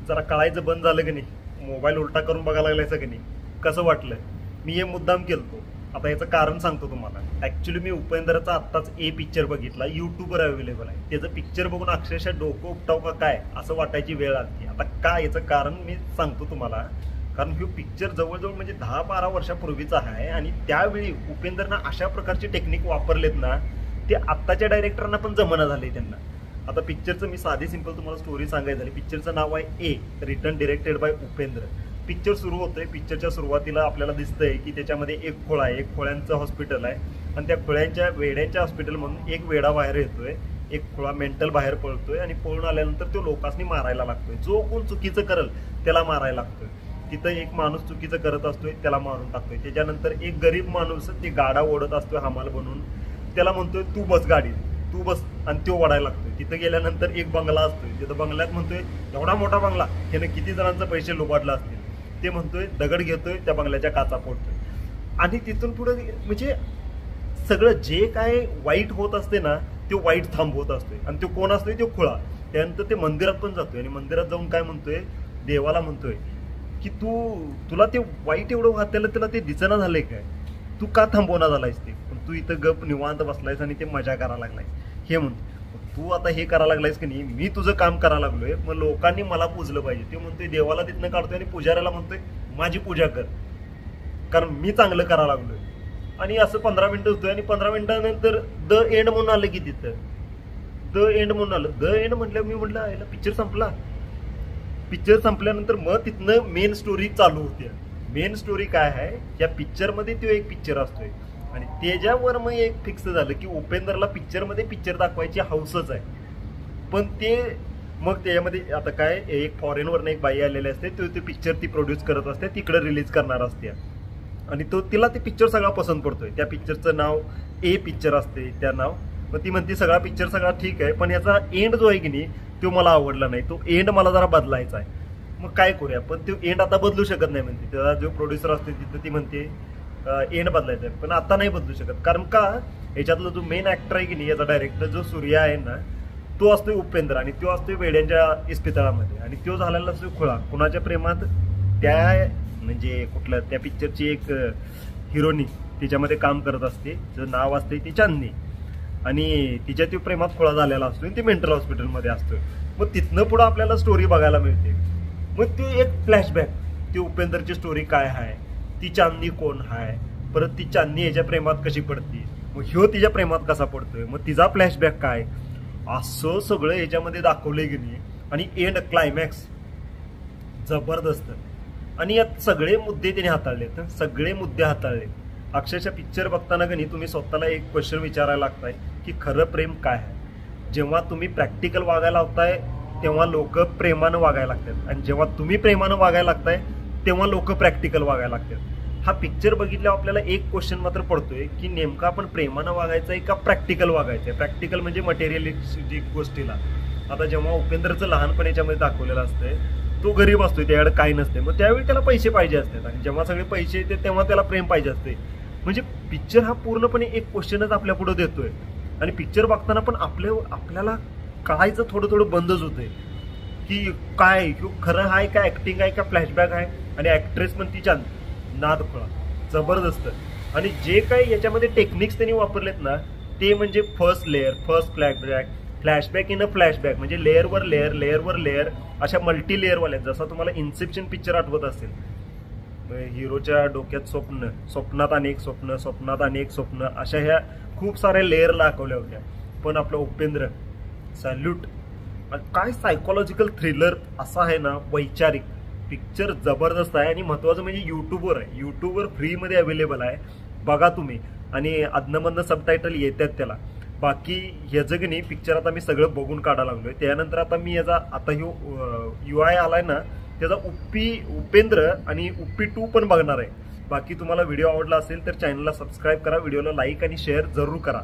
जरा कळायचं बंद झालं की नाही, मोबाईल उलटा करून बघायला लागलायचं की नाही, कसं वाटलं? मी हे मुद्दाम केलतो. आता याचं कारण सांगतो तुम्हाला. ऍक्च्युली मी उपेंद्रचा आत्ताच पिक्चर बघितला, युट्यूबवर अवेलेबल आहे. त्याचं पिक्चर बघून अक्षरशः डोकं उपटाव का काय असं वाटायची वेळ आली. आता काय याचं कारण मी सांगतो तुम्हाला. कारण हा पिक्चर जवळजवळ म्हणजे 10-12 वर्षापूर्वीचा आहे आणि त्यावेळी उपेंद्रनं अशा प्रकारचे टेक्निक वापरलेत ना, ते आत्ताच्या डायरेक्टरांना पण जमना झाले त्यांना. आता पिक्चरचं मी साधी सिंपल तुम्हाला स्टोरी सांगायची झाली. पिक्चरचं नाव आहे return directed bye Upendra. Picture सुरू होतोय. पिक्चरच्या सुरुवातीला आपल्याला दिसतंय की त्याच्यामध्ये एक खोळा आहे, एक खोळ्यांचं हॉस्पिटल आहे आणि त्या खोळ्यांच्या वेड्यांच्या हॉस्पिटल म्हणून एक वेडा बाहेर येतोय, एक खोळा मेंटल बाहेर पळतोय आणि पळून आल्यानंतर तो लोकांनी मारायला लागतोय. जो कोण चुकीचं करल त्याला मारायला लागतोय. तिथं एक माणूस चुकीचं करत असतोय, त्याला मारून टाकतोय. त्याच्यानंतर एक गरीब माणूस ते गाडा ओढत असतोय हमाल बनून, त्याला म्हणतोय तू बस गाडीत, तू बस, आणि तो ओढायला लागतोय. तिथं गेल्यानंतर एक बंगला असतोय, तिथं बंगल्यात म्हणतोय एवढा मोठा बंगला, ह्यानं किती जणांचे पैसे लुबाडले असतील. ते म्हणतोय दगड घेतोय, त्या बंगल्याच्या काचा फोडतोय आणि तिथून पुढे म्हणजे सगळं जे काय वाईट होत असते ना, ते वाईट थांबवत असतोय. आणि तो कोण असतोय? तो खुळा. त्यानंतर ते मंदिरात पण जातोय आणि मंदिरात जाऊन काय म्हणतोय, देवाला म्हणतोय की तुला ते वाईट एवढं वाटलं, त्याला ते दिसेना झालंय काय, तू का थांबवणार झालायस ते, पण तू इथं गप निवांत बसलायस आणि ते मजा करायला लागलायस. हे म्हणतो तू आता हे करायला लागलायस की नाही, मी तुझं काम करायला लागलोय, मग लोकांनी मला पूजलं पाहिजे. ते म्हणतोय देवाला तिथनं काढतोय आणि पुजाऱ्याला म्हणतोय माझी पूजा कर, कारण मी चांगलं करायला लागलोय. आणि असं 15 मिनिटं होतोय आणि 15 मिनिटानंतर द एंड म्हणून आलं की तिथं द एंड म्हणून आलं. द एंड म्हटलं, मी म्हटलं याला पिक्चर संपला. पिक्चर संपल्यानंतर मग तिथनं मेन स्टोरी चालू होते. मेन स्टोरी काय आहे, या पिक्चरमध्ये तो एक पिक्चर असतोय आणि त्याच्यावर मग एक फिक्स झालं की उपेंद्रला पिक्चरमध्ये पिक्चर दाखवायची हौसच आहे. पण ते मग त्याच्यामध्ये आता काय, एक फॉरेनवरनं एक बाई आलेली असते, ते पिक्चर ती प्रोड्यूस करत असते, तिकडे रिलीज करणार असते आणि तिला ते पिक्चर सगळा पसंत पडतोय. त्या पिक्चरचं नाव पिक्चर असते त्या नाव. मग ती म्हणते सगळा पिक्चर सगळा ठीक आहे, पण याचा एंड जो आहे की नाही तो मला आवडला नाही, तो एंड मला जरा बदलायचा आहे. मग काय करूया, पण तो एंड आता बदलू शकत नाही म्हणते. त्याचा जो प्रोड्युसर असते तिथं ती म्हणते एंड बदलायचा आहे, पण आता नाही बदलू शकत. कारण का, याच्यातला जो मेन ऍक्टर आहे की नाही, याचा डायरेक्टर जो सूर्या आहे ना, तो असतोय उपेंद्र आणि तो असतोय वेड्यांच्या इस्पितळामध्ये आणि तो झालेला असतो खुळा. कुणाच्या प्रेमात, त्या म्हणजे कुठल्या त्या पिक्चरची एक हिरोनी तिच्यामध्ये काम करत असते, तिचं नाव असते ती चांदनी, आणि तिच्या ती प्रेमात खुळा झालेला असतो आणि ती मेंटल हॉस्पिटलमध्ये असतोय. मग तिथनं पुढं आपल्याला स्टोरी बघायला मिळते. मग ती एक फ्लॅशबॅक, ती उपेंद्रची स्टोरी काय आहे, ती चांदनी कोण आहे, परत ती चांदनी याच्या प्रेमात कशी पडते, मग ह्यो तिच्या प्रेमात कसा पडतोय, मग तिचा फ्लॅशबॅक काय, असं सगळं याच्यामध्ये दाखवलंय की नाही. आणि एंड क्लायमॅक्स जबरदस्त. आणि यात सगळे मुद्दे त्याने हाताळलेत, सगळे मुद्दे हाताळले. अक्षरशः पिक्चर बघताना की नाही तुम्ही स्वतःला एक क्वेश्चन विचारायला लागताय की खरं प्रेम काय आहे. जेव्हा तुम्ही प्रॅक्टिकल वागायला होताय तेव्हा लोक प्रेमानं वागायला लागतात, आणि जेव्हा तुम्ही प्रेमानं वागायला लागताय तेव्हा लोक प्रॅक्टिकल वागायला लागतात. हा पिक्चर बघितल्यावर आपल्याला एक क्वेश्चन मात्र पडतोय की नेमका आपण प्रेमानं वागायचं आहे का प्रॅक्टिकल वागायचं आहे. प्रॅक्टिकल म्हणजे मटेरियलिस्टिक गोष्टीला. आता जेव्हा उपेंद्रचं लहानपण याच्यामध्ये दाखवलेलं असतंय, तो गरीब असतोय, त्याकडे काही नसते, मग त्यावेळी त्याला पैसे पाहिजे असतात, आणि जेव्हा सगळे पैसे येते तेव्हा त्याला प्रेम पाहिजे असते. म्हणजे पिक्चर हा पूर्णपणे एक क्वेश्चनच आपल्या पुढे देतोय. आणि पिक्चर बघताना पण आपल्याला कळायचं थोडं थोडं बंदच होतंय की काय खरं आहे का, ऍक्टिंग आहे का फ्लॅशबॅक आहे. आणि ऍक्ट्रेस पण ती छान, नाद खुळा, जबरदस्त. आणि जे काही याच्यामध्ये टेक्निक्स त्यांनी वापरलेत ना, ते म्हणजे first layer, first flashback, flashback in a flashback, म्हणजे लेअरवर लेअर, लेअरवर लेअर, अशा मल्टी लेअरवाल्या. जसा तुम्हाला इन्सेप्शन पिक्चर आठवत असेल, हिरोच्या डोक्यात स्वप्न, स्वप्नात अनेक स्वप्न, स्वप्नात अनेक स्वप्न, अशा ह्या खूप साऱ्या लेअर दाखवल्या होत्या. पण आपलं उपेंद्र सॅल्यूट. काय सायकोलॉजिकल थ्रिलर असा आहे ना, वैचारिक पिक्चर जबरदस्त आहे. आणि महत्वाचं म्हणजे युट्यूबवर आहे, युट्यूबवर फ्रीमध्ये अवेलेबल आहे, बघा तुम्ही. आणि अदनमधनं सबटायटल येतात त्याला. बाकी ह्याचं की नाही पिक्चर आता मी सगळं बघून काढायला लागलोय. त्यानंतर आता मी याचा आता UI आलाय ना, त्याचा उपेंद्र आणि उप्पी 2 पण बघणार आहे. बाकी तुम्हाला व्हिडिओ आवडला असेल तर चॅनलला सबस्क्राईब करा, व्हिडिओला लाईक आणि शेअर जरूर करा.